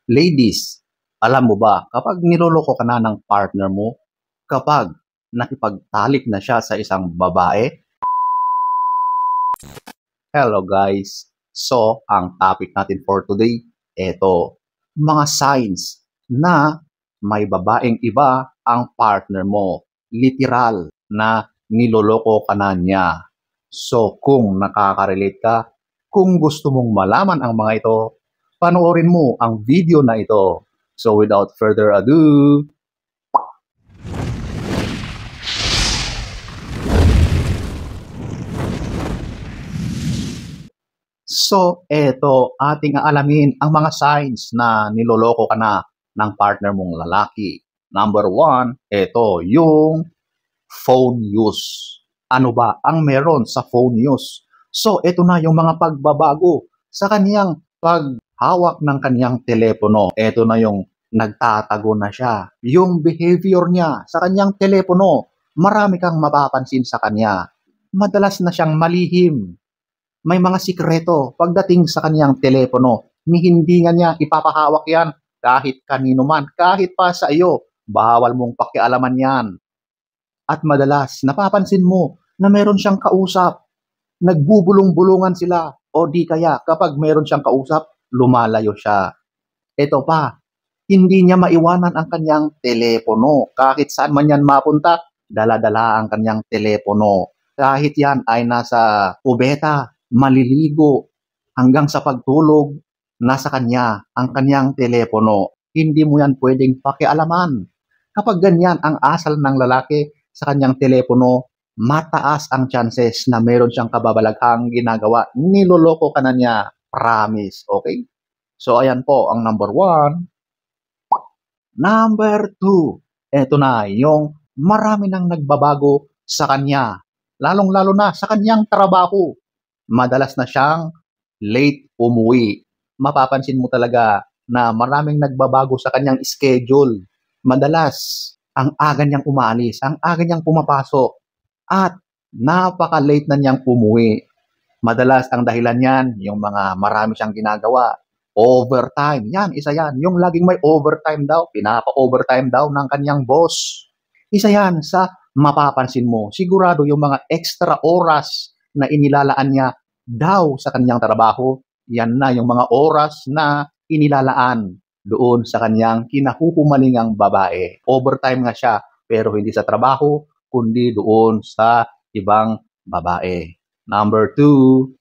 Ladies, alam mo ba, kapag niloloko ka na ng partner mo, kapag nakipagtalik na siya sa isang babae, hello guys. So, ang topic natin for today, eto, mga signs na may babaeng iba ang partner mo. Literal na niloloko ka na niya. So, kung nakaka-relate ka, kung gusto mong malaman ang mga ito, panoorin mo ang video na ito. So, without further ado, so, eto, ating aalamin ang mga signs na niloloko ka na ng partner mong lalaki. Number one, eto, yung phone use. Ano ba ang meron sa phone use? So, eto na yung mga pagbabago sa kaniyang paghawak ng kaniyang telepono. Eto na yung nagtatago na siya. Yung behavior niya sa kaniyang telepono, marami kang mapapansin sa kanya. Madalas na siyang malihim, may mga sikreto pagdating sa kaniyang telepono. Hindi nga niya ipapahawak yan kahit kanino man, kahit pa sa iyo. Bawal mong pakialaman yan. At madalas, napapansin mo na meron siyang kausap. Nagbubulong-bulungan sila. O di kaya, kapag meron siyang kausap, lumalayo siya. Ito pa, hindi niya maiwanan ang kanyang telepono. Kahit saan man yan mapunta, dala-dala ang kanyang telepono. Kahit yan ay nasa kubeta, maliligo, hanggang sa pagtulog, nasa kanya ang kanyang telepono. Hindi mo yan pwedeng pakialaman. Kapag ganyan ang asal ng lalaki sa kanyang telepono, mataas ang chances na meron siyang kababalaghang ginagawa. Niloloko ka na niya. Promise. Okay? So, ayan po ang number one. Number two, eto na, yung marami nang nagbabago sa kanya. Lalong-lalo na sa kanyang trabaho. Madalas na siyang late umuwi. Mapapansin mo talaga na maraming nagbabago sa kanyang schedule. Madalas, ang aga niyang umaalis, ang aga niyang pumapasok, at napaka-late na niyang umuwi. Madalas ang dahilan niyan, yung mga marami siyang ginagawa. Overtime, yan, isa yan. Yung laging may overtime daw, pinapa-overtime daw ng kanyang boss. Isa yan sa mapapansin mo. Sigurado yung mga extra oras na inilalaan niya daw sa kanyang trabaho, yan na yung mga oras na inilalaan doon sa kanyang kinahuhumalingang babae. Overtime nga siya, pero hindi sa trabaho, kundi doon sa ibang babae. Number two.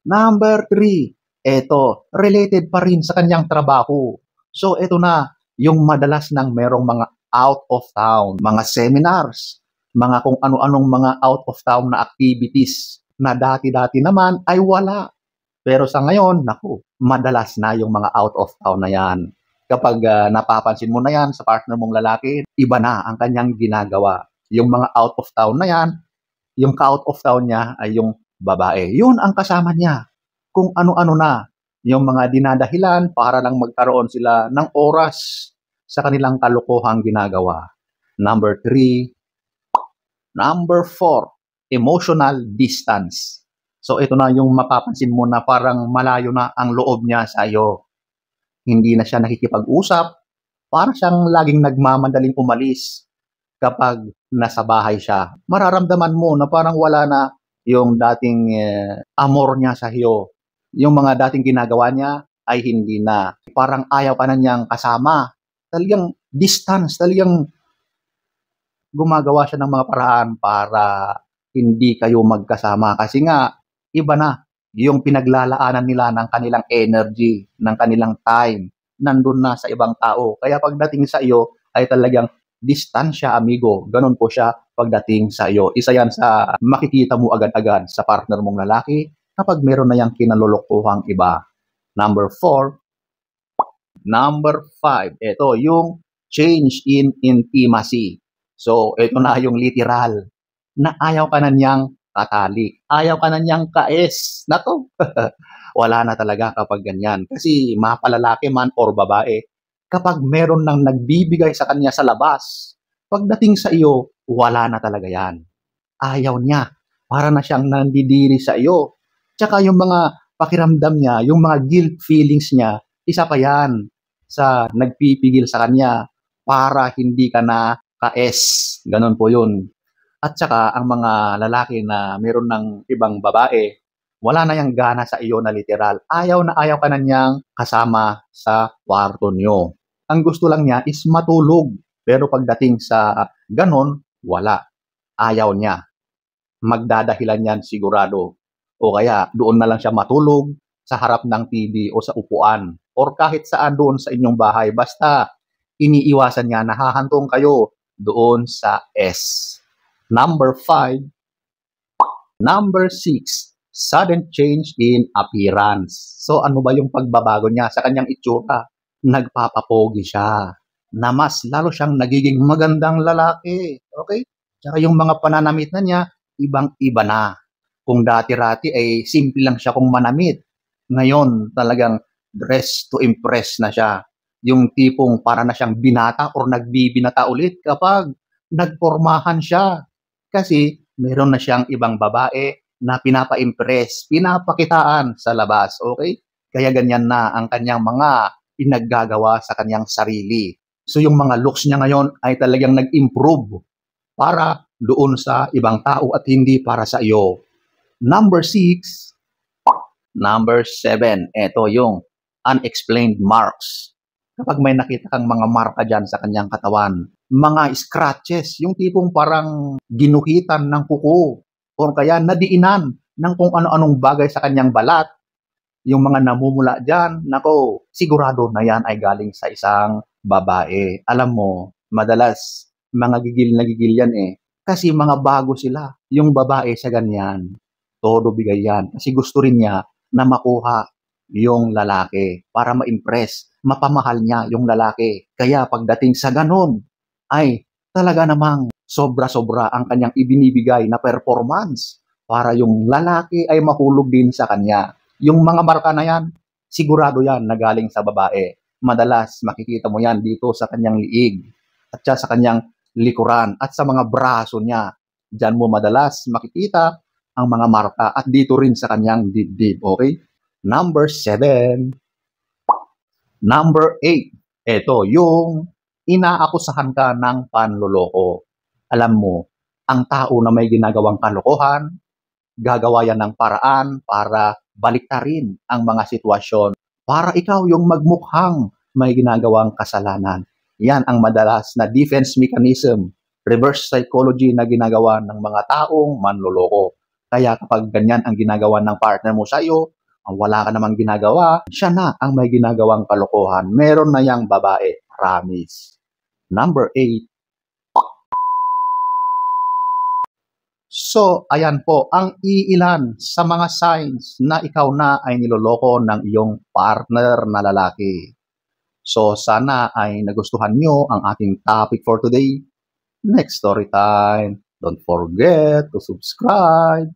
Number three, eto, related pa rin sa kanyang trabaho. So, eto na, yung madalas nang merong mga out of town, mga seminars, mga kung ano-anong mga out of town na activities na dati-dati naman ay wala. Pero sa ngayon, naku, madalas na yung mga out of town na yan. Kapag napapansin mo na yan sa partner mong lalaki, iba na ang kanyang ginagawa. Yung mga out of town na yan, yung ka-out of town niya ay yung babae. Yun ang kasama niya. Kung ano-ano na, yung mga dinadahilan para lang magkaroon sila ng oras sa kanilang kalokohang ginagawa. Number three. Number four, emotional distance. So ito na yung mapapansin mo na parang malayo na ang loob niya sa iyo. Hindi na siya nakikipag-usap, para siyang laging nagmamadaling umalis kapag nasa bahay siya. Mararamdaman mo na parang wala na yung dating amor niya sa iyo. Yung mga dating ginagawa niya ay hindi na. Parang ayaw ka na niyang kasama. Talagang distance, talagang gumagawa siya ng mga paraan para hindi kayo magkasama. Kasi nga, iba na yung pinaglalaanan nila ng kanilang energy, ng kanilang time, nandun na sa ibang tao. Kaya pagdating sa iyo, ay talagang distansya, amigo. Ganun po siya pagdating sa iyo. Isa yan sa makikita mo agad-agad sa partner mong lalaki kapag meron na yung kinalulukuhang iba. Number four. Number five. Ito, yung change in intimacy. So, ito na yung literal na ayaw ka na niyang tatali. Ayaw ka na niyang kaes. Nako, wala na talaga kapag ganyan. Kasi mapalalaki man or babae, kapag meron nang nagbibigay sa kanya sa labas, pagdating sa iyo, wala na talaga yan. Ayaw niya. Para na siyang nandidiri sa iyo. Tsaka yung mga pakiramdam niya, yung mga guilt feelings niya, Isa pa yan sa nagpipigil sa kanya para hindi ka na ka-S. Ganon po yun. At saka ang mga lalaki na meron ng ibang babae, wala na yang gana sa iyo na literal. Ayaw na ayaw ka na niyang kasama sa kwarto niyo. Ang gusto lang niya is matulog. Pero pagdating sa ganon, wala. Ayaw niya. Magdadahilan yan sigurado. O kaya doon na lang siya matulog sa harap ng TV o sa upuan. Or kahit saan doon sa inyong bahay. Basta iniiwasan niya, nahahantong kayo doon sa S. Number 5. Number 6. Sudden change in appearance. So ano ba yung pagbabago niya sa kanyang itsura? Nagpapapogi siya. Na mas lalo siyang nagiging magandang lalaki. Okay? Tsaka yung mga pananamit na niya, ibang-iba na. Kung dati-rati ay simple lang siya kung manamit. Ngayon talagang dress to impress na siya. Yung tipong para na siyang binata or nagbibinata ulit kapag nagpormahan siya. Kasi meron na siyang ibang babae na pinapa-impress, pinapakitaan sa labas, okay? Kaya ganyan na ang kanyang mga pinaggagawa sa kanyang sarili. So yung mga looks niya ngayon ay talagang nag-improve para doon sa ibang tao at hindi para sa iyo. Number 6. Number 7. Ito yung unexplained marks. Kapag may nakita kang mga marka dyan sa kanyang katawan, mga scratches, yung tipong parang ginuhitan ng kuko o kaya nadiinan ng kung ano-anong bagay sa kanyang balat, yung mga namumula dyan, nako, sigurado na yan ay galing sa isang babae. Alam mo, madalas mga gigil na gigil yan kasi mga bago sila. Yung babae sa ganyan, todo bigay yan. Kasi gusto rin niya na makuha yung lalaki para ma-impress, mapamahal niya yung lalaki. Kaya pagdating sa ganun, ay talaga namang sobra-sobra ang kanyang ibinibigay na performance para yung lalaki ay mahulog din sa kanya. Yung mga marka na yan, sigurado yan na galing sa babae. Madalas makikita mo yan dito sa kanyang liig at sa kanyang likuran at sa mga braso niya. Diyan mo madalas makikita ang mga marka at dito rin sa kanyang dibdib. Okay? Number 7. Number 8. Ito yung inaakusahan ka ng panloloko. Alam mo, ang tao na may ginagawang kalokohan, gagawa yan ng paraan para baliktarin ang mga sitwasyon para ikaw yung magmukhang may ginagawang kasalanan. Yan ang madalas na defense mechanism, reverse psychology na ginagawa ng mga taong manloloko. Kaya kapag ganyan ang ginagawa ng partner mo sa iyo, wala ka namang ginagawa, siya na ang may ginagawang kalokohan. Meron na yang babae, promise. Number 8. So, ayan po ang iilan sa mga signs na ikaw na ay niloloko ng iyong partner na lalaki. So, sana ay nagustuhan nyo ang ating topic for today. Next story time. Don't forget to subscribe.